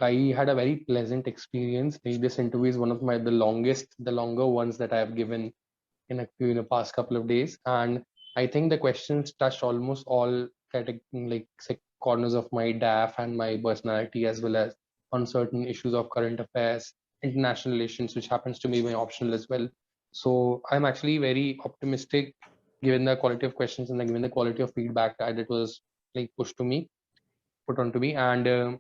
I had a very pleasant experience. Like, this interview is one of the longer ones that I have given in the past couple of days, and I think the questions touched almost all corners of my DAF and my personality, as well as on certain issues of current affairs, international relations, which happens to be my optional as well. So I'm actually very optimistic, given the quality of questions and given the quality of feedback that it was like put onto me, and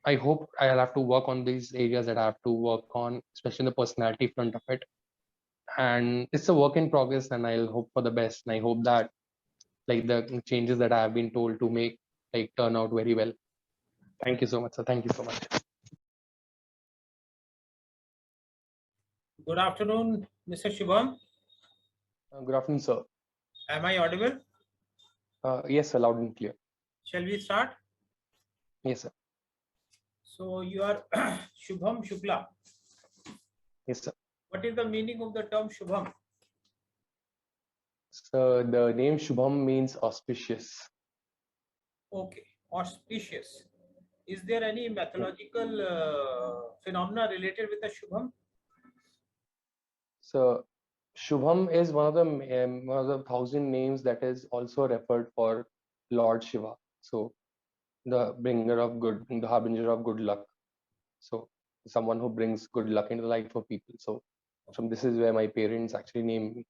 I hope I'll have to work on these areas that I have to work on, especially the personality front of it. And it's a work in progress, and I'll hope for the best. And I hope that like the changes that I have been told to make like turn out very well. Thank you so much, sir. Thank you so much. Good afternoon, Mr. Shubham. Good afternoon, sir. Am I audible? Yes, sir, loud and clear. Shall we start? Yes, sir. So you are Shubham Shukla. Yes, sir. What is the meaning of the term Shubham? So the name Shubham means auspicious. Okay, auspicious. Is there any mythological phenomena related with the Shubham? So Shubham is one of the 1,000 names that is also referred for Lord Shiva. So the bringer of good, the harbinger of good luck. So someone who brings good luck into the life of people. So from this is where my parents actually named me.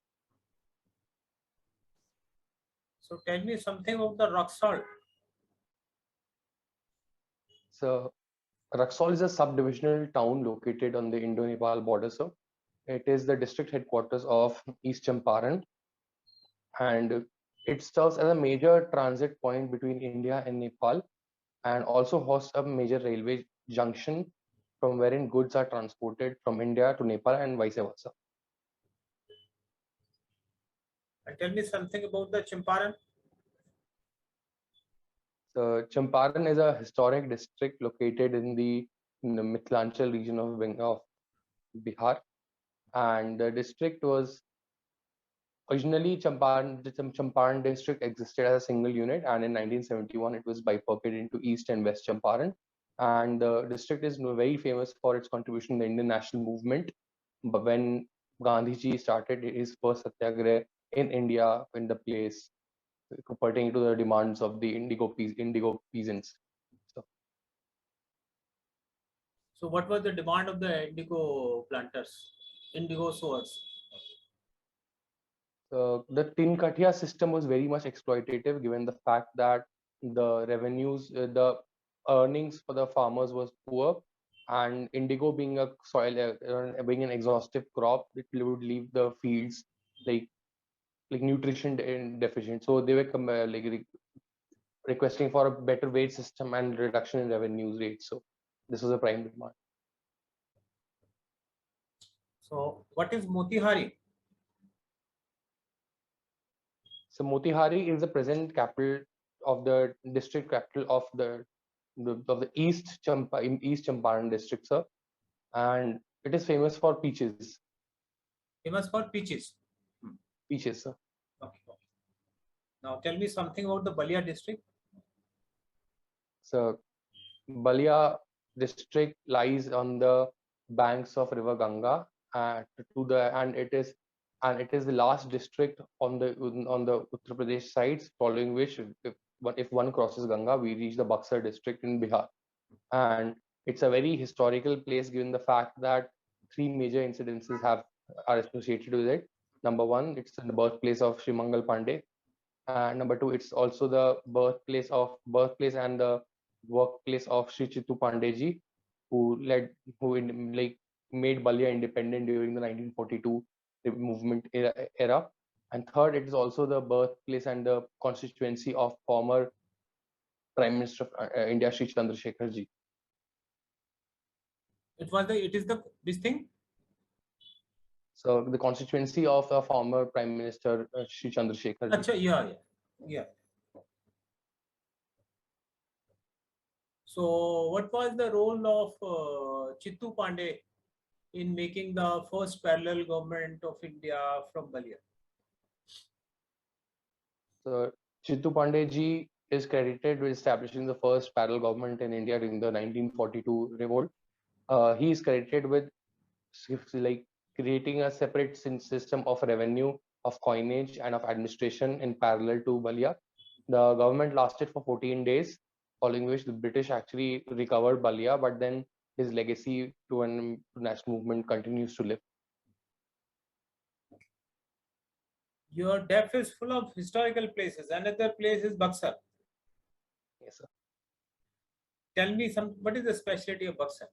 So tell me something about the rock salt. So Raxaul is a subdivisional town located on the Indo-Nepal border, sir. It is the district headquarters of East Champaran, and it serves as a major transit point between India and Nepal, and also hosts a major railway junction from wherein goods are transported from India to Nepal and vice versa. And tell me something about the Champaran. So Champaran is a historic district located in the Mithilanchal region of Bihar, and the district was originally the Champaran district existed as a single unit, and in 1971 it was bifurcated into East and West Champaran. And the district is very famous for its contribution in the Indian national movement. But when Gandhiji started his first satyagraha in India, in the place pertaining to the demands of the indigo peasants. So what was the demand of the indigo planters, indigo sowers? The Tinkatia system was very much exploitative, given the fact that the revenues, the earnings for the farmers was poor, and indigo being a being an exhaustive crop, it would leave the fields like nutrition deficient. So they were requesting for a better wage system and reduction in revenue rates. So this was a prime demand. So what is Motihari? So Motihari is the present capital of the district capital of the East Champaran district, sir, and it is famous for peaches. Famous for peaches. Peaches, sir. Okay. Now tell me something about the Ballia district. So Ballia district lies on the banks of River Ganga, and it is the last district on the Uttar Pradesh sides, following which if one crosses Ganga, we reach the Buxar district in Bihar. And it's a very historical place, given the fact that three major incidences are associated with it. Number one, it's the birthplace of Sri Mangal Pandey. Number two, it's also the birthplace and the workplace of Sri Chitu Pandeyji, who made Ballia independent during the 1942 movement era. And third, it is also the birthplace and the constituency of former Prime Minister of India, Sri Chandrasekhar ji. This thing. So the constituency of the former Prime Minister Sri Chandrasekhar ji. Yeah. So what was the role of Chittu Pandey in making the first parallel government of India from Ballia? So Chittu Pandey ji is credited with establishing the first parallel government in India during the 1942 revolt. He is credited with like creating a separate system of revenue, of coinage, and of administration in parallel to Ballia. The government lasted for 14 days, following which the British actually recovered Ballia, but then his legacy to an national movement continues to live. Your depth is full of historical places. Another place is Buxar. Yes, sir. Tell me what is the specialty of Buxar?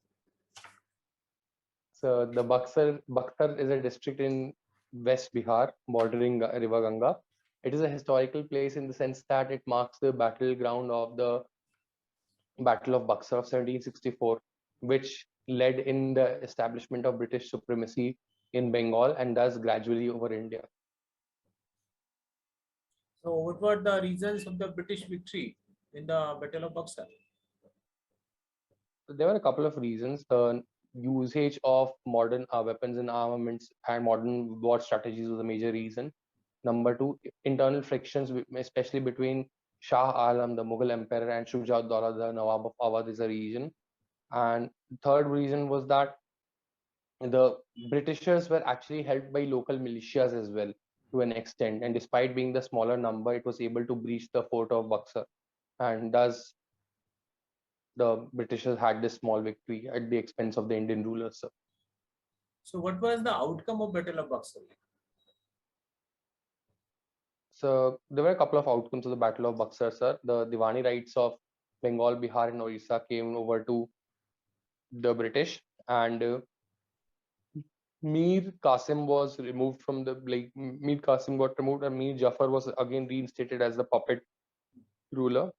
So the Buxar is a district in West Bihar, bordering River Ganga. It is a historical place in the sense that it marks the battleground of the Battle of Buxar of 1764, which led in the establishment of British supremacy in Bengal and thus gradually over India. So, what were the reasons of the British victory in the Battle of Buxar? So there were a couple of reasons. The usage of modern weapons and armaments and modern war strategies was a major reason. Number two, internal frictions, especially between Shah Alam, the Mughal emperor, and Shuja'ud-Dawla, the Nawab of Awadh, is a reason. And the third reason was that the Britishers were actually helped by local militias as well to an extent. And despite being the smaller number, it was able to breach the fort of Buxar. And thus, the Britishers had this small victory at the expense of the Indian rulers. So, what was the outcome of Battle of Buxar? So there were a couple of outcomes of the Battle of Buxar, sir. The Diwani rights of Bengal, Bihar, and Orissa came over to the British, and Mir Qasim was removed from the Mir Qasim got removed, and Mir Jafar was again reinstated as the puppet ruler.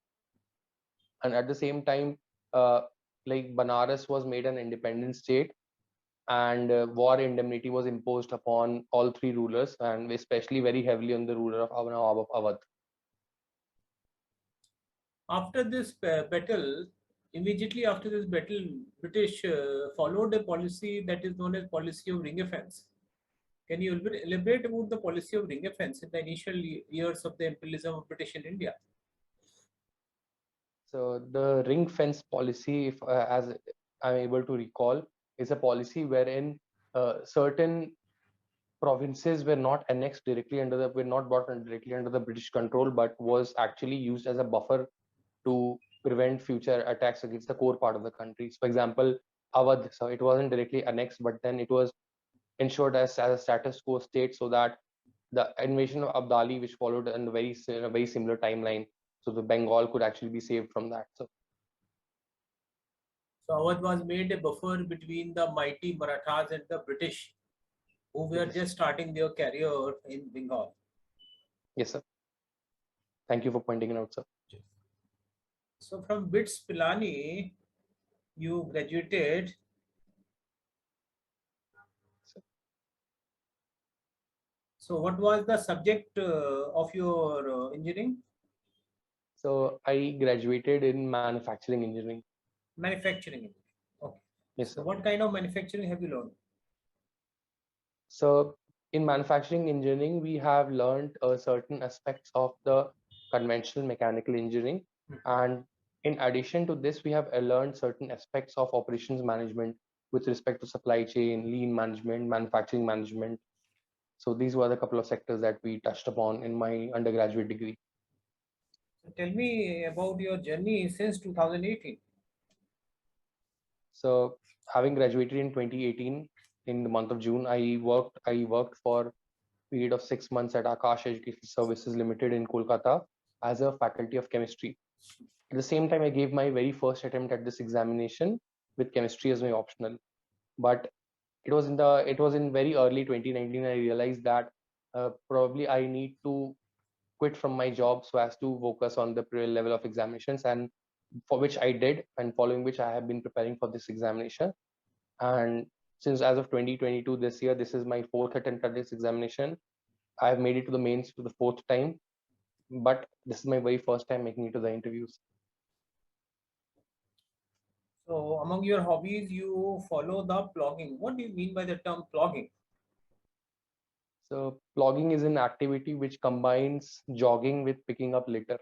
And at the same time, uh, Banaras was made an independent state, and war indemnity was imposed upon all three rulers, and especially very heavily on the ruler of Nawab of Awadh. After this battle, immediately after this battle, British followed a policy that is known as policy of ring offence. Can you elaborate about the policy of ring offence in the initial years of the imperialism of British in India? So the ring fence policy, if as I'm able to recall, is a policy wherein certain provinces were not annexed directly under the were not brought directly under the British control, but was actually used as a buffer to prevent future attacks against the core part of the country. So, for example, Awadh, so it wasn't directly annexed, but then it was ensured as a status quo state so that the invasion of Abdali, which followed in a very similar timeline, so the Bengal could actually be saved from that. So So Awadh was made a buffer between the mighty Marathas and the British, who were yes, just starting their career in Bengal. yes, sir. Thank you for pointing it out, sir. So from BITS Pilani, you graduated. So what was the subject of your engineering? So I graduated in manufacturing engineering. Manufacturing. Okay. Yes, So sir. what kind of manufacturing have you learned? So in manufacturing engineering, we have learned certain aspects of the conventional mechanical engineering. And in addition to this, we have learned certain aspects of operations management with respect to supply chain, lean management, manufacturing management. So these were the couple of sectors that we touched upon in my undergraduate degree. So tell me about your journey since 2018. So having graduated in 2018, in the month of June, I worked for a period of 6 months at Akash Education Services Limited in Kolkata as a faculty of chemistry. At the same time, I gave my very first attempt at this examination with chemistry as my optional. But it was in very early 2019 I realized that probably I need to quit from my job so as to focus on the level of examinations, and for which I did, and following which I have been preparing for this examination. And since as of 2022, this year, this is my fourth attempt at this examination. I have made it to the mains for the fourth time, but this is my very first time making it to the interviews. So among your hobbies, you follow the plogging. What do you mean by the term plogging? So plogging is an activity which combines jogging with picking up litter.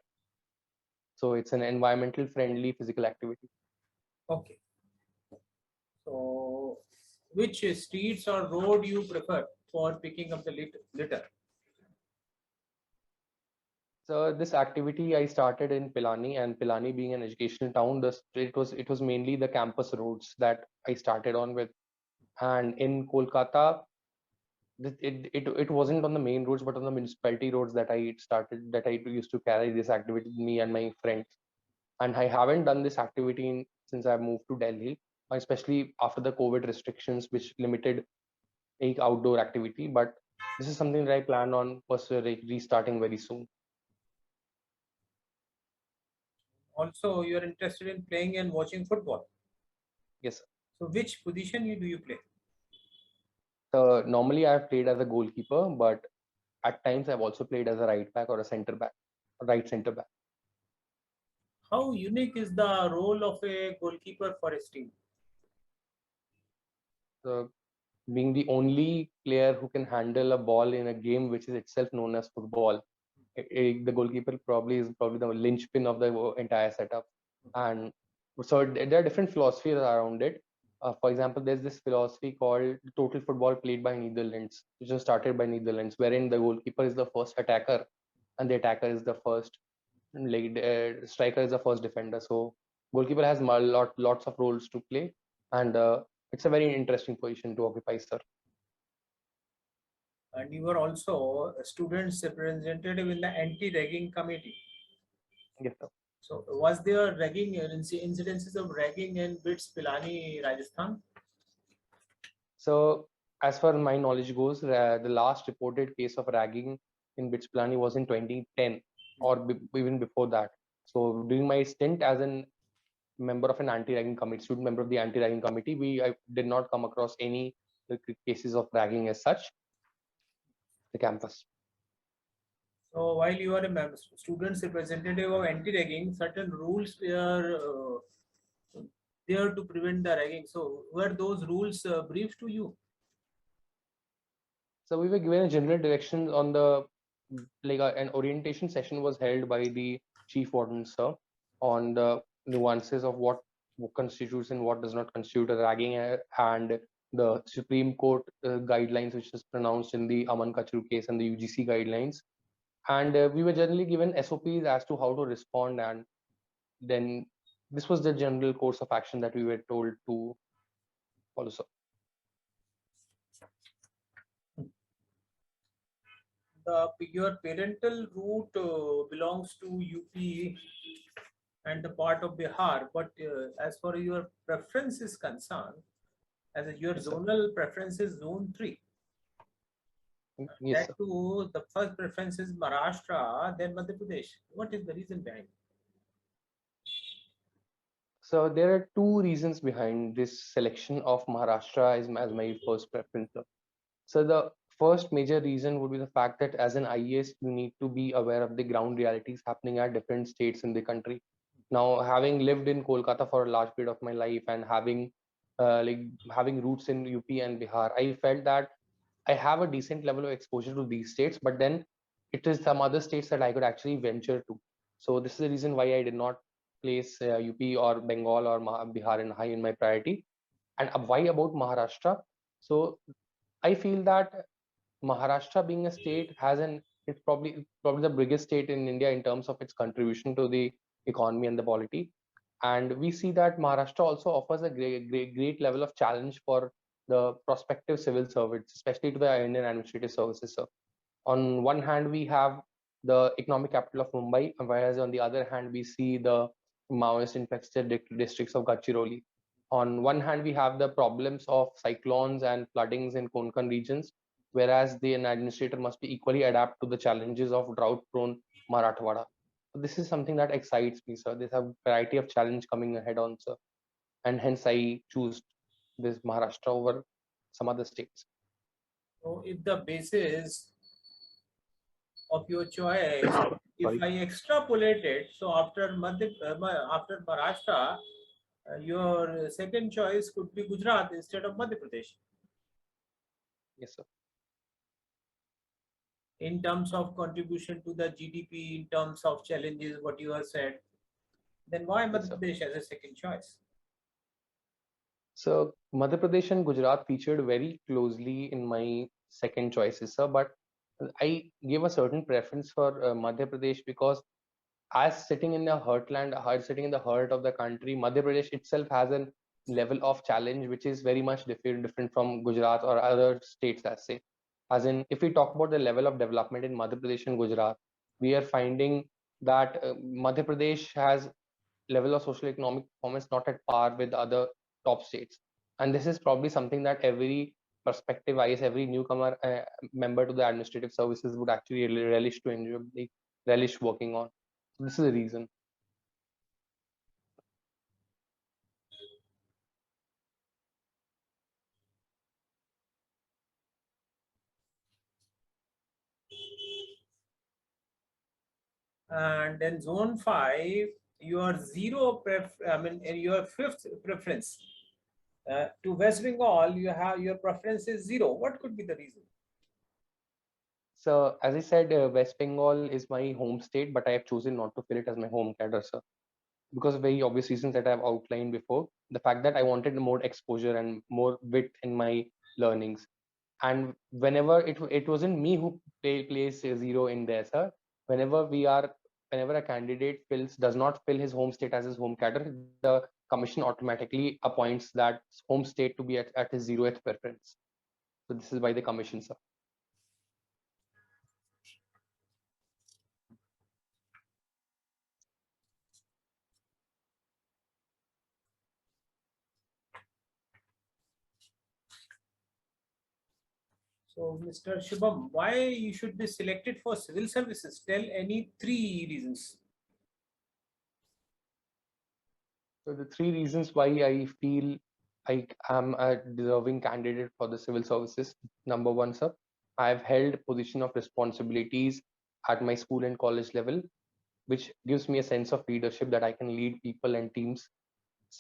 So it's an environmental friendly physical activity. Okay. So, which streets or road you prefer for picking up the litter? So this activity I started in Pilani, and Pilani being an educational town, it was mainly the campus roads that I started on with. And in Kolkata, it wasn't on the main roads, but on the municipality roads that I used to carry this activity with me and my friends. And I haven't done this activity since I moved to Delhi, especially after the COVID restrictions, which limited outdoor activity. But this is something that I plan on restarting very soon. Also, you are interested in playing and watching football. Yes. So, which position do you play? So normally I've played as a goalkeeper, but at times I've also played as a right back or a center back, right center back. How unique is the role of a goalkeeper for a team? So being the only player who can handle a ball in a game which is itself known as football, the goalkeeper probably the linchpin of the entire setup. And so there are different philosophies around it. For example, there's this philosophy called total football played by Netherlands, which was started by Netherlands, wherein the goalkeeper is the first attacker and the attacker is the first, like striker is the first defender. So goalkeeper has lots of roles to play, and it's a very interesting position to occupy, sir. And you were also a student's representative in the anti-ragging committee. Yes, sir. So, was there ragging incidences of ragging in BITS Pilani, Rajasthan? So as far as my knowledge goes, the last reported case of ragging in Bitsplani was in 2010 or even before that. So during my stint as an member of an anti-ragging committee, student member of the anti-ragging committee, I did not come across any cases of ragging as such the campus. So, while you are a student's representative of anti-ragging, certain rules were there to prevent the ragging. So, were those rules briefed to you? So we were given a general direction on an orientation session was held by the chief warden, sir, on the nuances of what constitutes and what does not constitute a ragging, and the Supreme Court guidelines, which was pronounced in the Aman Kachru case, and the UGC guidelines. And we were generally given SOPs as to how to respond, and then this was the general course of action that we were told to follow, sir. Your parental route belongs to UP and the part of Bihar, but as far as your preference is concerned, your Yes, sir. zonal preference is zone 3. Yes, That sir. too, the first preference is Maharashtra, then Madhya Pradesh. What is the reason behind? So there are two reasons behind this selection of Maharashtra as my first preference. So the first major reason would be the fact that as an IAS, you need to be aware of the ground realities happening at different states in the country. Now, having lived in Kolkata for a large period of my life and like having roots in UP and Bihar, I felt that I have a decent level of exposure to these states, but then it is some other states that I could actually venture to. So this is the reason why I did not place UP or Bengal or Bihar in high in my priority. And why about Maharashtra? So I feel that Maharashtra being a state it's probably the biggest state in India in terms of its contribution to the economy and the polity. And we see that Maharashtra also offers a great level of challenge for the prospective civil servants, especially to the Indian administrative services. So on one hand, we have the economic capital of Mumbai, whereas on the other hand, we see the Maoist infested districts of Gadchiroli. On one hand, we have the problems of cyclones and floodings in Konkan regions, whereas an administrator must be equally adapt to the challenges of drought-prone Marathwada. So this is something that excites me, sir. There's a variety of challenge coming ahead on, sir, and hence I choose this Maharashtra over some other states. So, if the basis of your choice, if Sorry. I extrapolate it, so after after Maharashtra, your second choice could be Gujarat instead of Madhya Pradesh Yes, sir. in terms of contribution to the GDP, in terms of challenges, what you have said. Then why Yes, Madhya sir. Pradesh as a second choice? So Madhya Pradesh and Gujarat featured very closely in my second choices, sir. But I gave a certain preference for Madhya Pradesh because as sitting in the heartland, sitting in the heart of the country, Madhya Pradesh itself has a level of challenge which is very much different from Gujarat or other states, as say. As in, if we talk about the level of development in Madhya Pradesh and Gujarat, we are finding that Madhya Pradesh has level of social economic performance not at par with other top states. And this is probably something that every prospective IS, every newcomer member to the administrative services would actually relish to enjoy, like, relish working on. So this is the reason. And then zone 5, your your fifth preference to West Bengal, you have your preference is 0. What could be the reason? So as I said, West Bengal is my home state, but I have chosen not to fill it as my home cadre, sir, because of very obvious reasons that I have outlined before. The fact that I wanted more exposure and more width in my learnings. And whenever it wasn't me who placed a zero in there, sir. Whenever a candidate does not fill his home state as his home cadre, the commission automatically appoints that home state to be at his zeroth preference. So this is by the commission, sir. So, Mr. Shubham, why you should be selected for civil services? Tell any 3 reasons. So the three reasons why I feel I am a deserving candidate for the civil services. Number one, sir, I have held position of responsibilities at my school and college level, which gives me a sense of leadership that I can lead people and teams.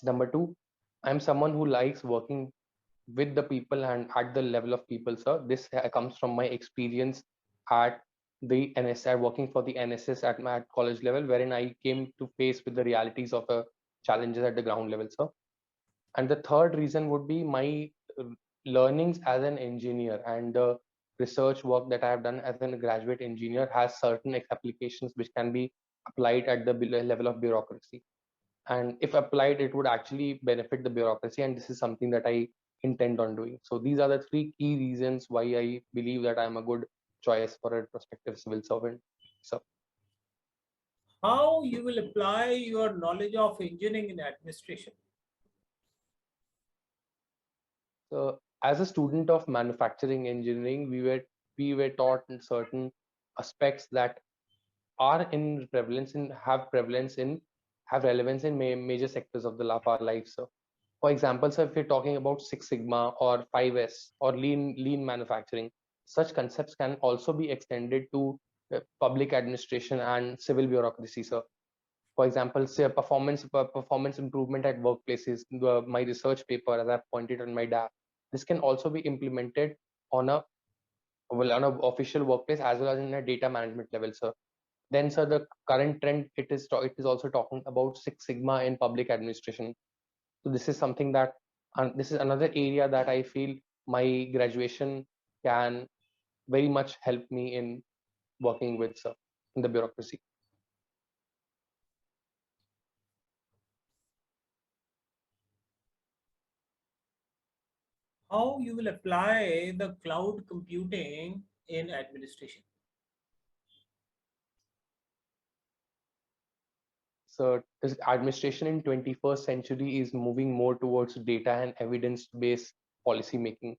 Number two, I'm someone who likes working with the people and at the level of people, sir. This comes from my experience at the NSI, working for the NSS at my college level, wherein I came to face with the realities of challenges at the ground level, sir. And the third reason would be my uh, learnings as an engineer and the research work that I have done as a graduate engineer has certain applications which can be applied at the level of bureaucracy. And if applied, it would actually benefit the bureaucracy. And this is something that I intend on doing. So these are the three key reasons why I believe that I'm a good choice for a prospective civil servant. So, How you will apply your knowledge of engineering in administration? so as a student of manufacturing engineering, we were taught in certain aspects that are in prevalence in have prevalence in have relevance in major sectors of our life. So, for example, so if you're talking about Six Sigma or 5S or lean manufacturing, such concepts can also be extended to public administration and civil bureaucracy. So, for example, say a performance improvement at workplaces. My research paper, as I've pointed on my DAP, this can also be implemented on a on a official workplace as well as in a data management level. So then, sir, the current trend it is also talking about Six Sigma in public administration. So this is something that this is another area that I feel my graduation can very much help me in working with, sir, in the bureaucracy. How you will apply the cloud computing in administration? So this administration in 21st century is moving more towards data and evidence-based policy making.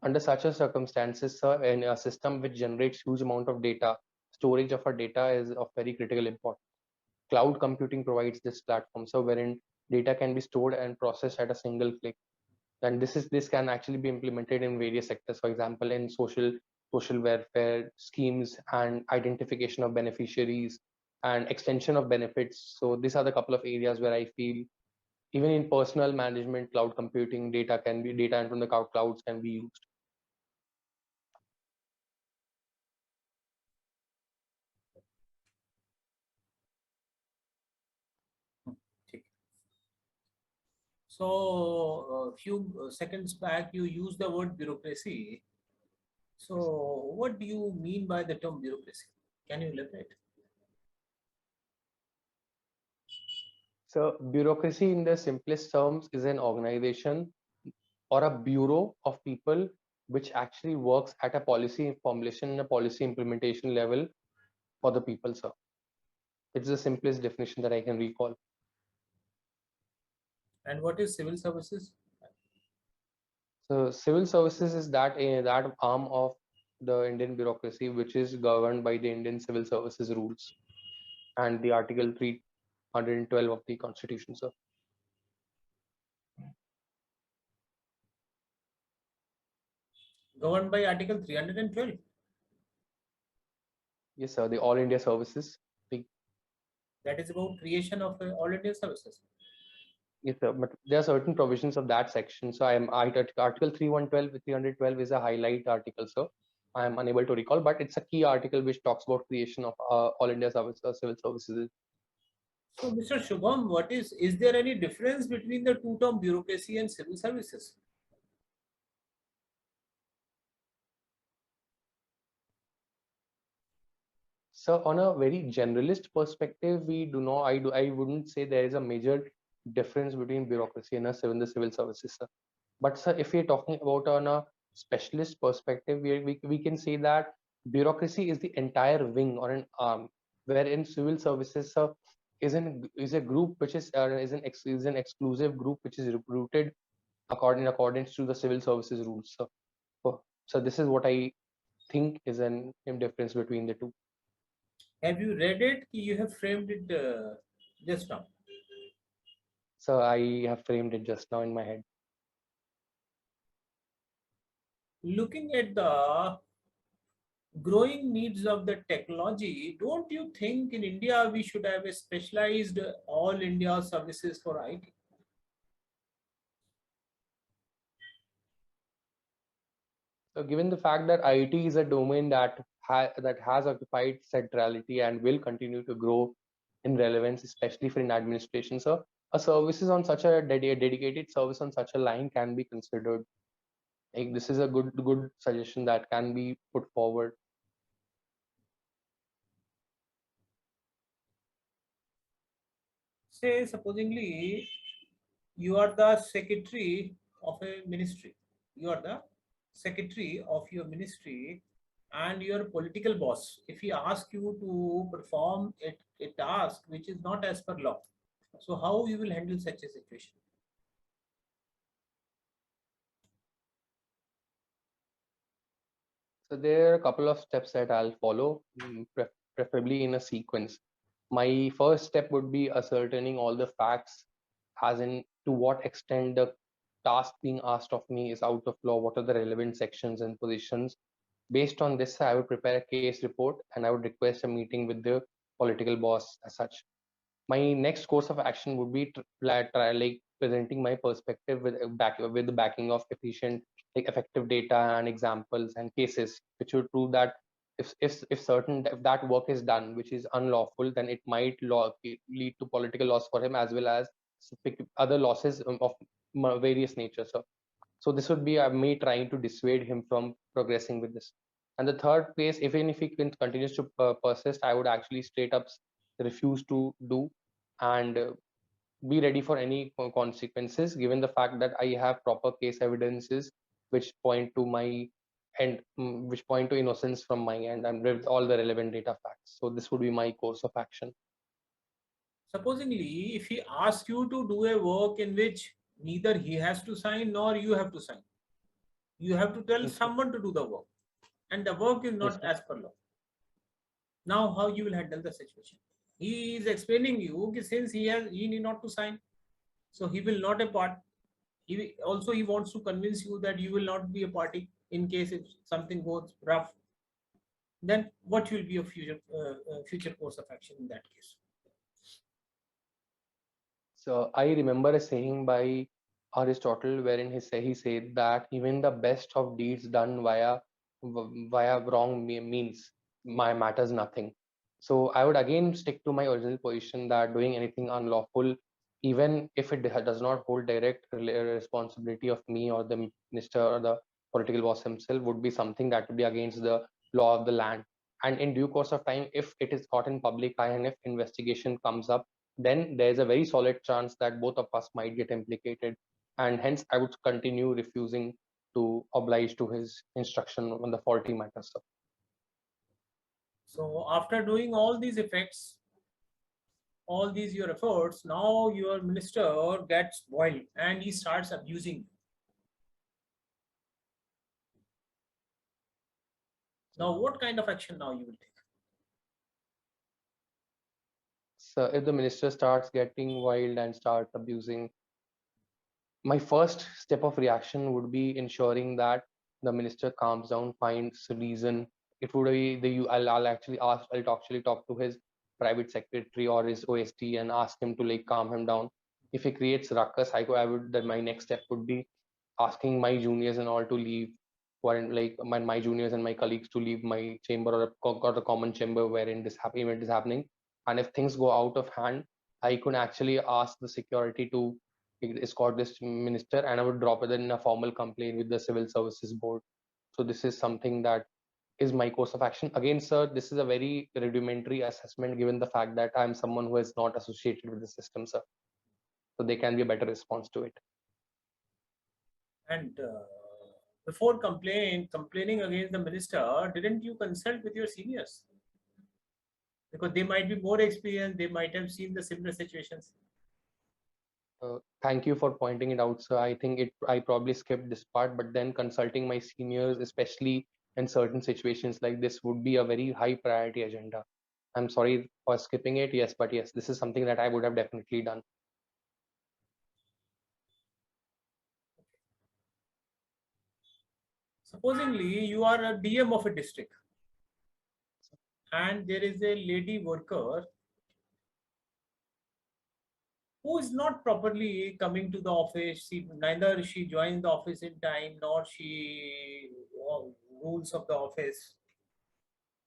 Under such a circumstances, sir, in a system which generates huge amount of data, storage of our data is of very critical importance. Cloud computing provides this platform, so wherein data can be stored and processed at a single click. And this can actually be implemented in various sectors, for example, in social welfare schemes and identification of beneficiaries and extension of benefits. So these are the couple of areas where I feel even in personal management, cloud computing data and from the clouds can be used. So, a few seconds back, you used the word bureaucracy. So, what do you mean by the term bureaucracy? Can you elaborate? So bureaucracy in the simplest terms is an organization or a bureau of people which actually works at a policy formulation and a policy implementation level for the people, sir. It's the simplest definition that I can recall. And what is civil services? So civil services is that arm of the Indian bureaucracy which is governed by the Indian civil services rules and the Article 312 of the Constitution, sir. Governed by Article 312. Yes, sir. The All India Services. That is about creation of all India services. Yes, sir. But there are certain provisions of that section. So Article 312 is a highlight article, sir. I am unable to recall, but it's a key article which talks about creation of All India Civil Services. So, Mr. Shubham, is there any difference between the two term bureaucracy and civil services? So on a very generalist perspective, we do not. I wouldn't say there is a major difference between bureaucracy and the civil services, sir. But sir, if we're talking about on a specialist perspective, we can say that bureaucracy is the entire wing or an arm, wherein civil services, sir, is a group which is an exclusive group which is recruited in accordance to the civil services rules. So this is what I think is an difference between the two. Have you read it? You have framed it just now. So I have framed it just now in my head. Looking at the growing needs of the technology, don't you think in India we should have a specialized all India services for IT? So given the fact that IT is a domain that has occupied centrality and will continue to grow in relevance, especially for in administration, so a services on such a dedicated service on such a line can be considered. Like this is a good suggestion that can be put forward. Say, supposingly, you are the secretary of a ministry. You are the secretary of your ministry and your political boss. If he asks you to perform a task which is not as per law, so how you will handle such a situation? So there are a couple of steps that I'll follow, preferably in a sequence. My first step would be ascertaining all the facts, as in to what extent the task being asked of me is out of law, what are the relevant sections and positions. Based on this, I would prepare a case report and I would request a meeting with the political boss as such. My next course of action would be like presenting my perspective with the backing of effective data and examples and cases which would prove that if that work is done which is unlawful, then it might lead to political loss for him as well as other losses of various nature. So this would be me trying to dissuade him from progressing with this. And the third case, even if he continues to persist, I would actually straight up refuse to do and be ready for any consequences, given the fact that I have proper case evidences which point to my which point to innocence from my end and with all the relevant data facts. So this would be my course of action. Supposingly, if he asks you to do a work in which neither he has to sign nor you have to sign, you have to tell Yes, sir. someone to do the work, and the work is Yes, not sir. as per law. Now, how you will handle the situation? He is explaining you that since he need not to sign, so he will not a part. Also he wants to convince you that you will not be a party in case if something goes rough. Then what will be your future course of action in that case? So I remember a saying by Aristotle wherein he said that even the best of deeds done via wrong means matters nothing. So I would again stick to my original position that doing anything unlawful even if it does not hold direct responsibility of me or the minister or the political boss himself, would be something that would be against the law of the land. And in due course of time, if it is caught in public eye and if investigation comes up, then there is a very solid chance that both of us might get implicated. And hence, I would continue refusing to oblige to his instruction on the faulty matter, sir. So after doing all these effects, all these your efforts, now your minister gets boiled and he starts abusing you. Now, what kind of action now you will take? So if the minister starts getting wild and starts abusing, my first step of reaction would be ensuring that the minister calms down, finds a reason. It would be I'll actually ask, actually talk to his private secretary or his OST and ask him to like calm him down. If he creates ruckus, I would, then my next step would be asking my juniors and all to leave, like my juniors and my colleagues to leave my chamber or the common chamber wherein this event is happening. And if things go out of hand, I could actually ask the security to escort this minister, and I would drop it in a formal complaint with the Civil Services Board. So this is something that is my course of action. Again, sir, this is a very rudimentary assessment given the fact that I'm someone who is not associated with the system, sir. So there can be a better response to it. And before complaining against the minister, didn't you consult with your seniors? Because they might be more experienced, they might have seen the similar situations. Thank you for pointing it out, sir. I think I probably skipped this part, but then consulting my seniors, especially in certain situations like this, would be a very high priority agenda. I'm sorry for skipping it, yes, but yes, this is something that I would have definitely done. Supposingly, you are a DM of a district and there is a lady worker who is not properly coming to the office. Neither she joins the office in time, nor she rules of the office.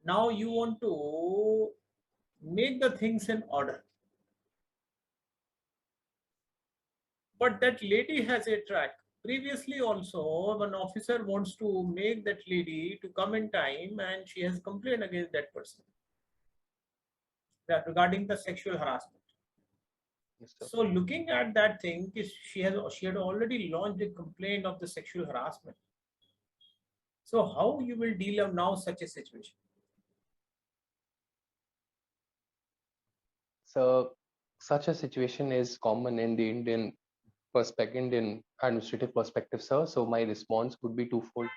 Now you want to make the things in order. But that lady has a track. Previously also, one officer wants to make that lady to come in time and she has complained against that person regarding the sexual harassment. Yes, sir. So looking at that thing, she had already launched a complaint of the sexual harassment. So how you will deal with now such a situation? So such a situation is common in the Indian administrative perspective, sir. So my response would be twofold.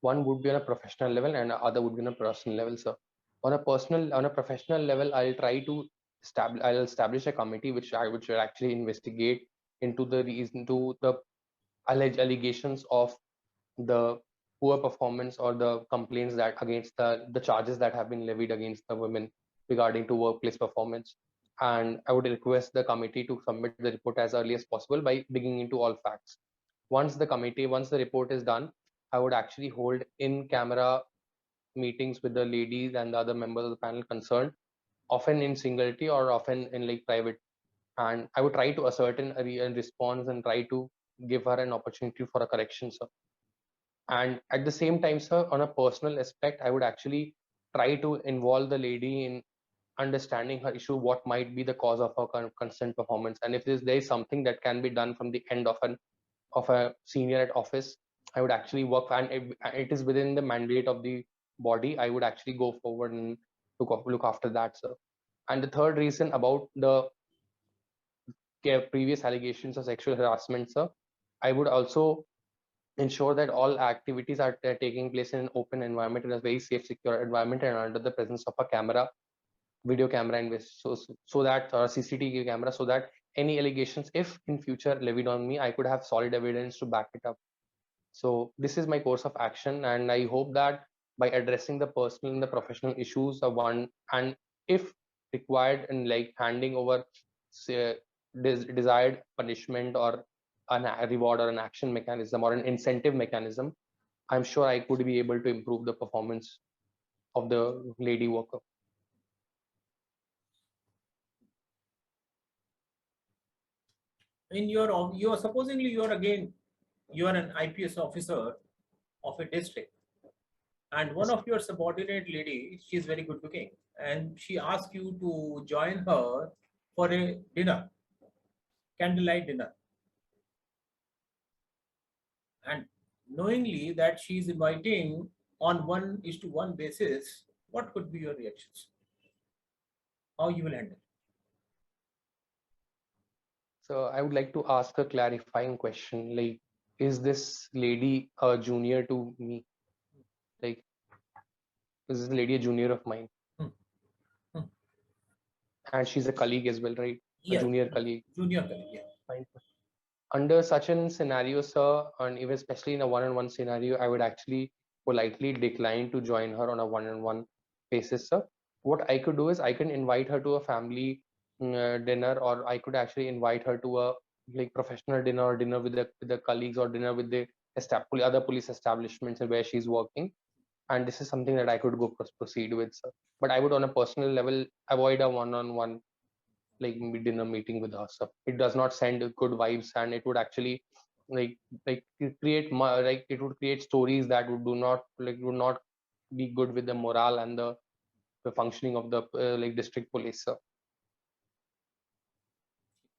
One would be on a professional level and the other would be on a personal level, sir. On a professional level, I'll establish a committee which I would should actually investigate into the reason to the alleged allegations of the poor performance or the complaints that against the charges that have been levied against the women regarding to workplace performance. And I would request the committee to submit the report as early as possible by digging into all facts. Once the report is done, I would actually hold in camera meetings with the ladies and the other members of the panel concerned, often in singlety or often in like private. And I would try to ascertain a response and try to give her an opportunity for a correction, sir. And at the same time, sir, on a personal aspect, I would actually try to involve the lady in understanding her issue, what might be the cause of her constant performance, and if there is something that can be done from the end of a senior at office, I would actually work, and it is within the mandate of the body. I would actually go forward and look after that, sir. And the third reason about the previous allegations of sexual harassment, sir, I would also ensure that all activities are taking place in an open environment, in a very safe, secure environment, and under the presence of a video camera, so that CCTV camera, so that any allegations, if in future levied on me, I could have solid evidence to back it up. So this is my course of action, and I hope that by addressing the personal and the professional issues of one, and if required, and like handing over say, desired punishment or a reward or an action mechanism or an incentive mechanism, I'm sure I could be able to improve the performance of the lady worker. In you are supposingly you are an IPS officer of a district, and one Yes, of your subordinate lady, she is very good looking, and she asks you to join her for a dinner, candlelight dinner, and knowingly that she is inviting on 1:1 basis, what could be your reactions? How you will handle? so I would like to ask a clarifying question. Like, is this lady a junior to me? Like, is this lady a junior of mine? Hmm. Hmm. And she's a colleague as well, right? A Yes, junior colleague. junior colleague. Yeah. Fine. Under such an scenario, sir, and even especially in a one-on-one scenario, I would actually politely decline to join her on a one-on-one basis, sir. What I could do is I can invite her to a family dinner, or I could actually invite her to a like professional dinner, or dinner with the colleagues, or dinner with the other police establishments where she's working. And this is something that I could go proceed with, sir. But I would, on a personal level, avoid a one-on-one like dinner meeting with us. It does not send good vibes, and it would actually like like it would create stories that would not be good with the morale and the functioning of the like district police.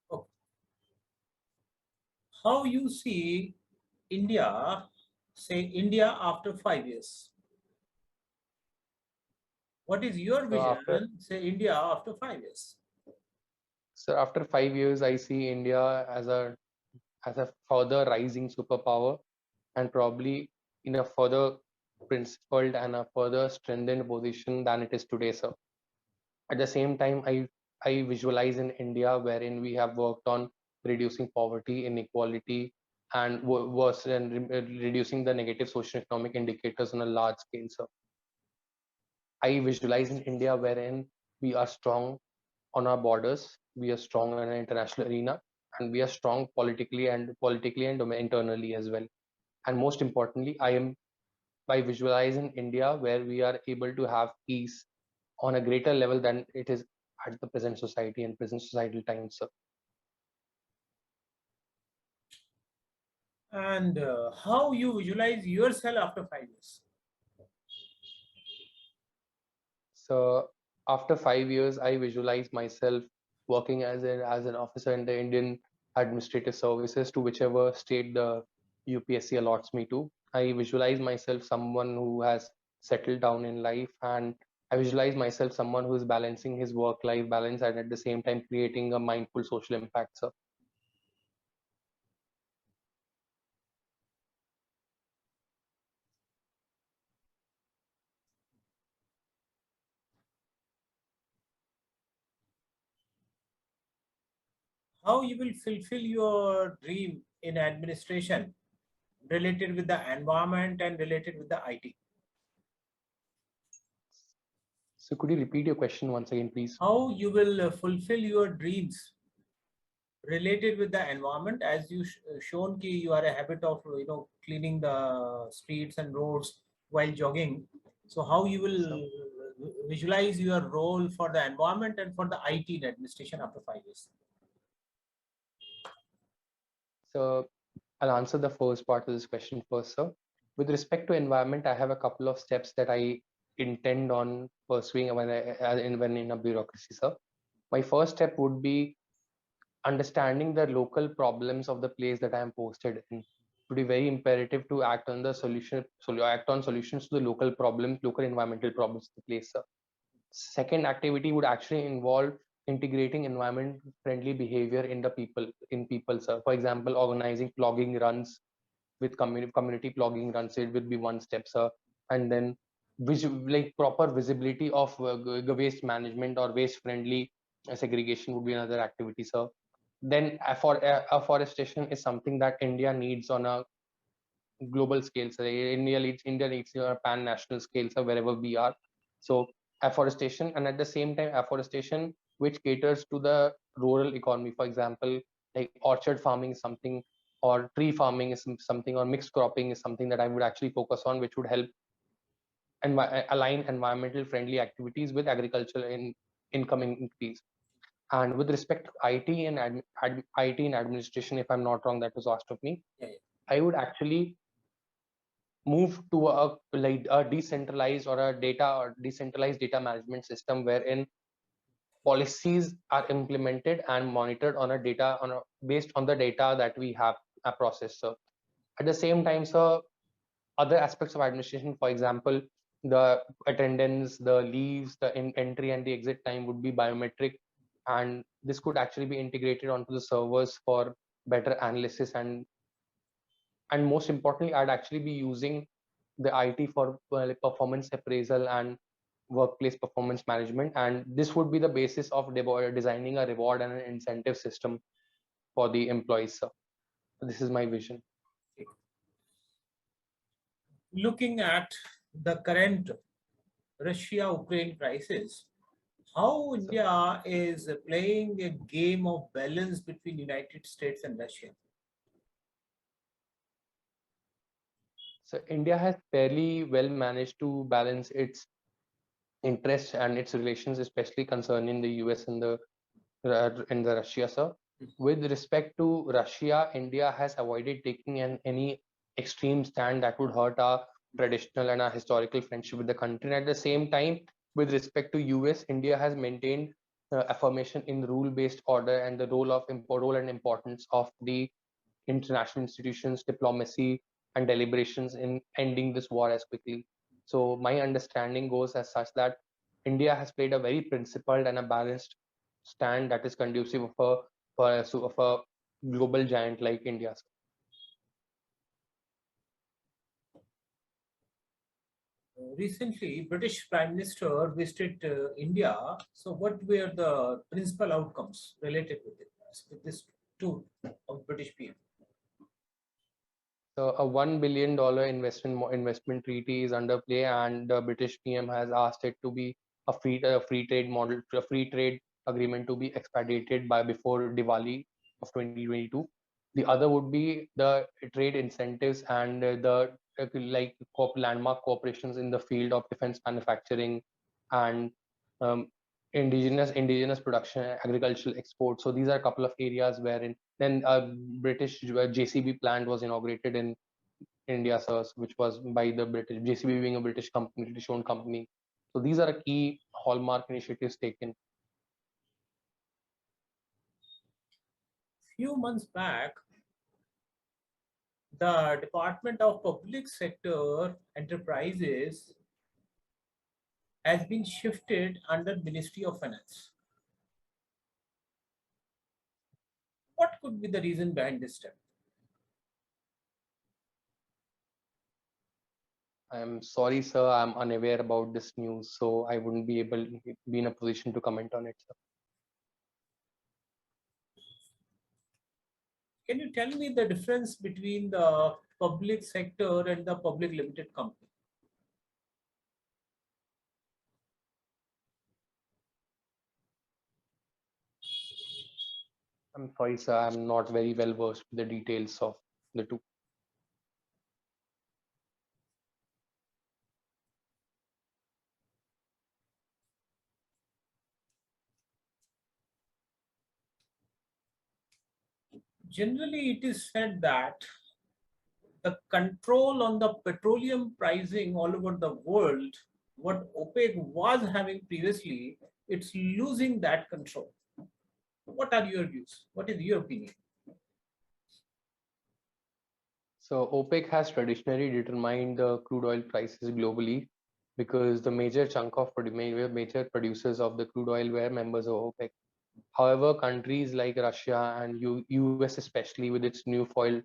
Okay. How you see India, say India after 5 years? What is your So after vision, say India after 5 years? after 5 years, I see India as a further rising superpower, and probably in a further principled and a further strengthened position than it is today, sir. At the same time, I visualize in India wherein we have worked on reducing poverty, inequality, and worse and reducing the negative socio-economic indicators on a large scale. So I visualize in India wherein we are strong on our borders, we are strong in an international arena, and we are strong politically and internally as well. And most importantly, I visualize in India where we are able to have peace on a greater level than it is at the present society and present societal times. And how you visualize yourself after 5 years? So after 5 years, I visualize myself working as an officer in the Indian Administrative Services to whichever state the UPSC allots me to. I visualize myself someone who has settled down in life, and I visualize myself someone who is balancing his work-life balance and at the same time creating a mindful social impact. So How you will fulfill your dream in administration related with the environment and related with the IT? so could you repeat your question once again, please? How you will fulfill your dreams related with the environment, as you shown ki you are a habit of cleaning the streets and roads while jogging. So how you will So, visualize your role for the environment and for the IT in administration after 5 years? so I'll answer the first part of this question first, sir. With respect to environment, I have a couple of steps that I intend on pursuing when in a bureaucracy, sir. My first step would be understanding the local problems of the place that I am posted in. It would be very imperative to act on act on solutions to the local problems, local environmental problems of the place, sir. Second activity would actually involve integrating environment friendly behavior in people, sir. For example, organizing plogging runs with community plogging runs. It will be one step, sir. And then like proper visibility of waste management or waste friendly segregation would be another activity, sir. Then afforestation is something that India needs on a global scale. So India needs a pan national scale, so wherever we are. So afforestation, and at the same time afforestation which caters to the rural economy. For example, like orchard farming is something, or tree farming is something, or mixed cropping is something that I would actually focus on, which would help align environmental friendly activities with agricultural income increase. And with respect to IT and administration, if I'm not wrong, that was asked of me. Yeah, yeah. I would actually move to a decentralized or a data or decentralized data management system wherein policies are implemented and monitored on a data based on the data that we have a processed. So at the same time, so other aspects of administration, for example, the attendance, the leaves, the entry and the exit time would be biometric, and this could actually be integrated onto the servers for better analysis, and most importantly, I'd actually be using the IT for like performance appraisal and workplace performance management, and this would be the basis of designing a reward and an incentive system for the employees. So this is my vision. Looking at the current Russia-Ukraine crisis, how So, India is playing a game of balance between United States and Russia. so India has fairly well managed to balance its interests and its relations, especially concerning the US and the Russia, sir. With respect to Russia, India has avoided taking any extreme stand that would hurt our traditional and our historical friendship with the country. And at the same time, with respect to US, India has maintained affirmation in rule-based order and the role and importance of the international institutions, diplomacy, and deliberations in ending this war as quickly. So my understanding goes as such that India has played a very principled and a balanced stand that is conducive of a global giant like India. Recently, British Prime Minister visited India. So, what were the principal outcomes related with this tour of British PM? So a $1 billion investment treaty is under play, and the British PM has asked it to be a free trade model, a free trade agreement to be expedited by before Diwali of 2022. The other would be the trade incentives and the landmark cooperations in the field of defense manufacturing and um, indigenous production, agricultural exports. So these are a couple of areas wherein then a British JCB plant was inaugurated in India, sir, which was by the British, JCB being a British company, British-owned company. So these are a key hallmark initiatives taken. Few months back, the Department of Public Sector Enterprises has been shifted under Ministry of Finance. What could be the reason behind this step? I'm sorry, sir, I'm unaware about this news, so I wouldn't be able to be in a position to comment on it, sir. Can you tell me the difference between the public sector and the public limited company? I'm sorry, sir, I'm not very well versed with the details of the two. Generally, it is said that the control on the petroleum pricing all over the world, what OPEC was having previously, it's losing that control. What are your views? What is your opinion? So OPEC has traditionally determined the crude oil prices globally because the major producers of the crude oil were members of OPEC. However, countries like Russia and US, especially with its newfound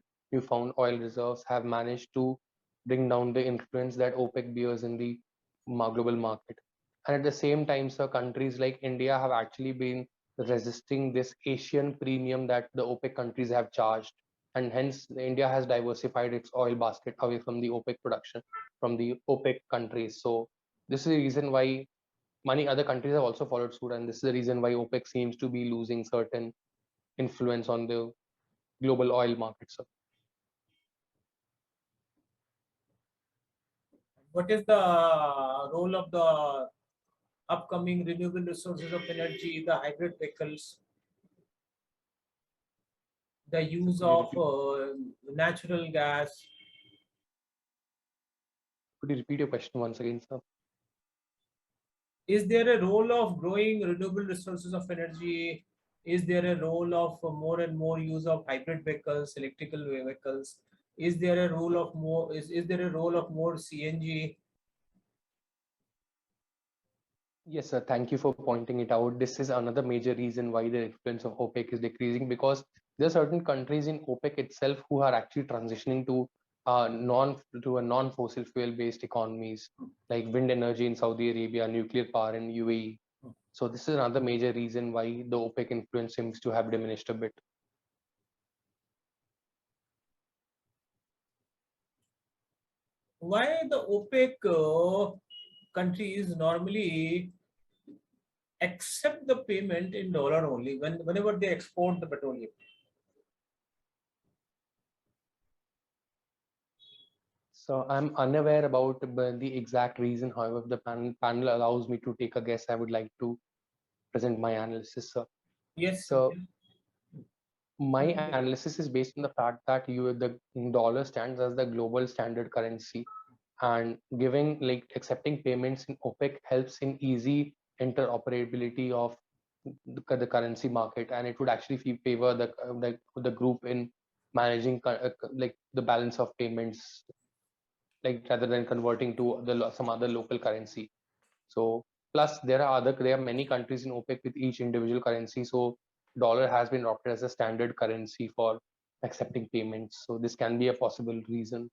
oil reserves, have managed to bring down the influence that OPEC bears in the global market. And at the same time, sir, countries like India have actually been resisting this Asian premium that the OPEC countries have charged. And hence, India has diversified its oil basket away from the OPEC production, from the OPEC countries. So, this is the reason why many other countries have also followed suit, and this is the reason why OPEC seems to be losing certain influence on the global oil markets. So, What is the role of the upcoming renewable resources of energy, the hybrid vehicles, the So use could you of repeat? natural gas. Could you repeat your question once again, sir? Is there a role of growing renewable resources of energy? Is there a role of more and more use of hybrid vehicles, electrical vehicles? Is there a role of more? Is there a role of more CNG? Yes, sir. Thank you for pointing it out. This is another major reason why the influence of OPEC is decreasing, because there are certain countries in OPEC itself who are actually transitioning to a non-fossil fuel based economies, like wind energy in Saudi Arabia, nuclear power in UAE. So this is another major reason why the OPEC influence seems to have diminished a bit. Why the OPEC countries normally accept the payment in dollar only whenever they export the petroleum? So I'm unaware about the exact reason. However, if the panel allows me to take a guess, I would like to present my analysis, sir. Yes, you So can. my analysis is based on the fact that the dollar stands as the global standard currency, and giving like accepting payments in OPEC helps in easy interoperability of the currency market, and it would actually favor the group in managing like the balance of payments, like rather than converting to some other local currency. So plus there are many countries in OPEC with each individual currency. So dollar has been adopted as a standard currency for accepting payments. So this can be a possible reason.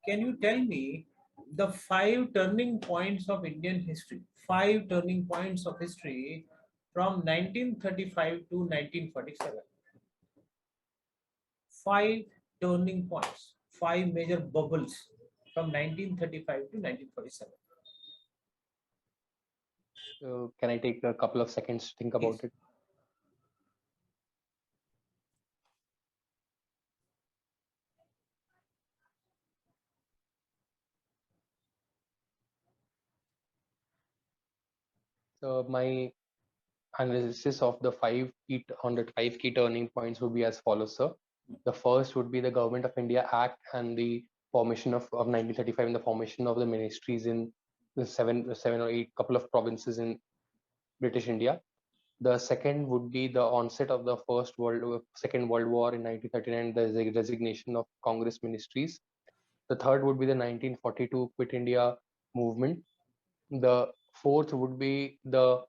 Can you tell me the five turning points of Indian history? Five turning points of history from 1935 to 1947. Five turning points, five major bubbles from 1935 to 1947. Can I take a couple of seconds to think about Please. it? So my analysis of the five key turning points would be as follows, sir. The first would be the Government of India Act and the formation of 1935, and the formation of the ministries in the seven or eight couple of provinces in British India. The second would be the onset of the Second World War in 1939, the resignation of Congress ministries. The third would be the 1942 Quit India movement. The fourth would be the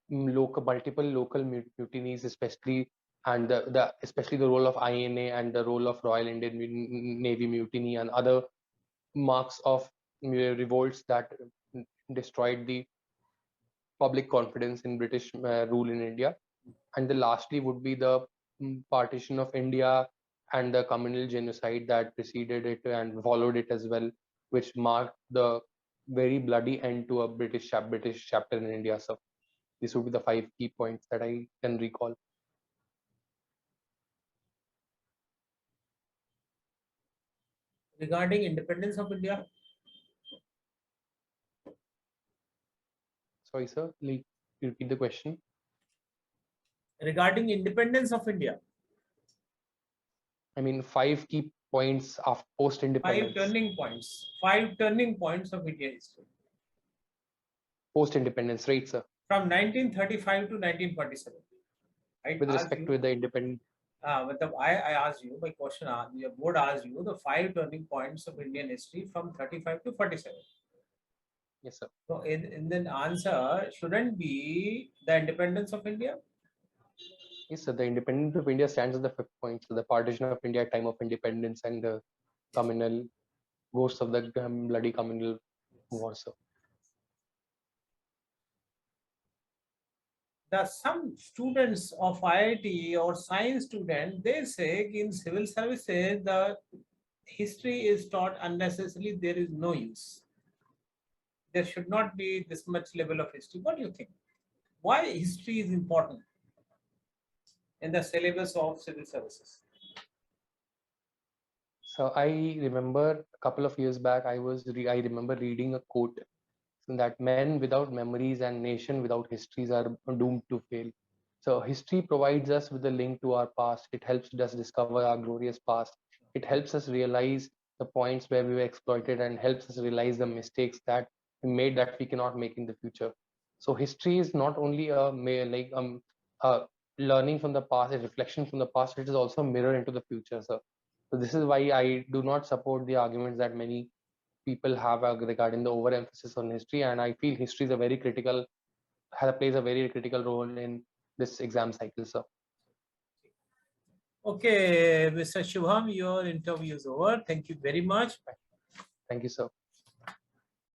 multiple local mutinies, especially and especially the role of INA and the role of Royal Indian Navy mutiny and other marks of revolts that destroyed the public confidence in British rule in India. And the lastly would be the partition of India and the communal genocide that preceded it and followed it as well, which marked the very bloody end to a British chapter in India. So these would be the five key points that I can recall. Regarding independence of India, Sorry, sir. Like, repeat the question. regarding independence of India, I mean, five key points of five post-independence. turning points, five turning points of Indian history Post-independence, right, sir? from 1935 to 1947. I With asked respect you, to the independent, I asked you, my question, your board asked you the five turning points of Indian history from 35 to 47. yes, sir. So, in the answer shouldn't be the independence of India. Yes, sir. The independence of India stands as the fifth point. So the partition of India, time of independence, and the communal ghosts of the bloody communal war, sir. Some students of IIT or science student, they say in civil services the history is taught unnecessarily. There is no use. There should not be this much level of history. What do you think? Why history is important in the syllabus of civil services? So I remember a couple of years back, I remember reading a quote that men without memories and nation without histories are doomed to fail. So history provides us with a link to our past. It helps us discover our glorious past. It helps us realize the points where we were exploited and helps us realize the mistakes that we made that we cannot make in the future. So history is not only a learning from the past, a reflection from the past. It is also a mirror into the future. So this is why I do not support the arguments that many people have regarding the overemphasis on history, and I feel history is a very critical plays a very critical role in this exam cycle. So Okay, Mr. Shubham, your interview is over. Thank you very much. thank you, sir.